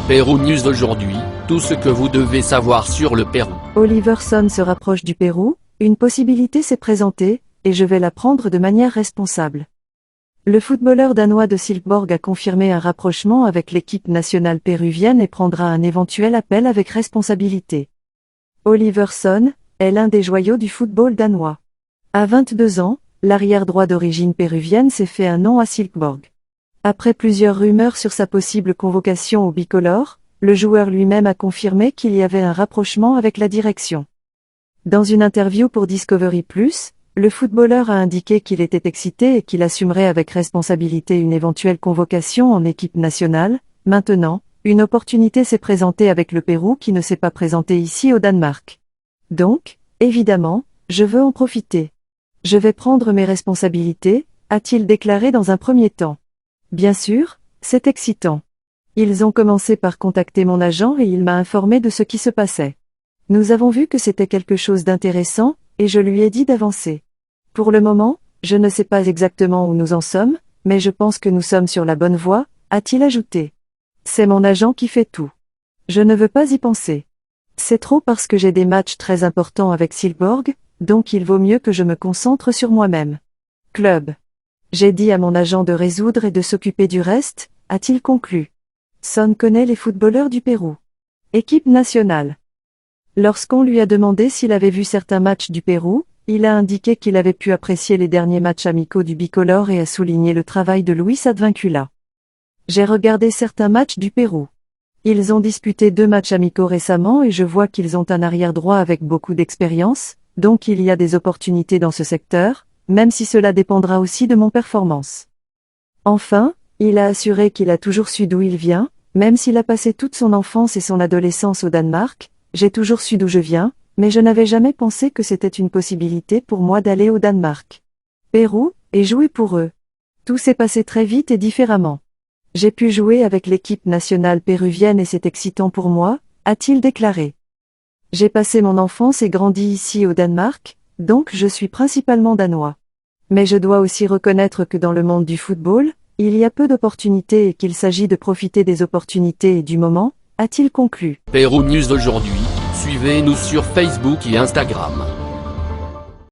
Pérou News aujourd'hui, tout ce que vous devez savoir sur le Pérou. Oliver Sonn se rapproche du Pérou, une possibilité s'est présentée, et je vais la prendre de manière responsable. Le footballeur danois de Silkeborg a confirmé un rapprochement avec l'équipe nationale péruvienne et prendra un éventuel appel avec responsabilité. Oliver Sonn est l'un des joyaux du football danois. À 22 ans, l'arrière-droit d'origine péruvienne s'est fait un nom à Silkeborg. Après plusieurs rumeurs sur sa possible convocation au bicolore, le joueur lui-même a confirmé qu'il y avait un rapprochement avec la direction. Dans une interview pour Discovery+, le footballeur a indiqué qu'il était excité et qu'il assumerait avec responsabilité une éventuelle convocation en équipe nationale. Maintenant, une opportunité s'est présentée avec le Pérou qui ne s'est pas présentée ici au Danemark. Donc, évidemment, je veux en profiter. Je vais prendre mes responsabilités, a-t-il déclaré dans un premier temps. Bien sûr, c'est excitant. Ils ont commencé par contacter mon agent et il m'a informé de ce qui se passait. Nous avons vu que c'était quelque chose d'intéressant, et je lui ai dit d'avancer. Pour le moment, je ne sais pas exactement où nous en sommes, mais je pense que nous sommes sur la bonne voie, a-t-il ajouté. C'est mon agent qui fait tout. Je ne veux pas y penser. C'est trop parce que j'ai des matchs très importants avec Silkeborg, donc il vaut mieux que je me concentre sur moi-même. Club. J'ai dit à mon agent de résoudre et de s'occuper du reste, a-t-il conclu. Sonn connaît les footballeurs du Pérou. Équipe nationale. Lorsqu'on lui a demandé s'il avait vu certains matchs du Pérou, il a indiqué qu'il avait pu apprécier les derniers matchs amicaux du bicolore et a souligné le travail de Luis Advíncula. J'ai regardé certains matchs du Pérou. Ils ont disputé 2 matchs amicaux récemment et je vois qu'ils ont un arrière-droit avec beaucoup d'expérience, donc il y a des opportunités dans ce secteur, même si cela dépendra aussi de mon performance. Enfin, il a assuré qu'il a toujours su d'où il vient, même s'il a passé toute son enfance et son adolescence au Danemark, j'ai toujours su d'où je viens, mais je n'avais jamais pensé que c'était une possibilité pour moi d'aller au Danemark. Pérou, et jouer pour eux. Tout s'est passé très vite et différemment. J'ai pu jouer avec l'équipe nationale péruvienne et c'est excitant pour moi, a-t-il déclaré. J'ai passé mon enfance et grandi ici au Danemark, donc je suis principalement danois. Mais je dois aussi reconnaître que dans le monde du football, il y a peu d'opportunités et qu'il s'agit de profiter des opportunités et du moment, a-t-il conclu. Pérou News aujourd'hui, suivez-nous sur Facebook et Instagram.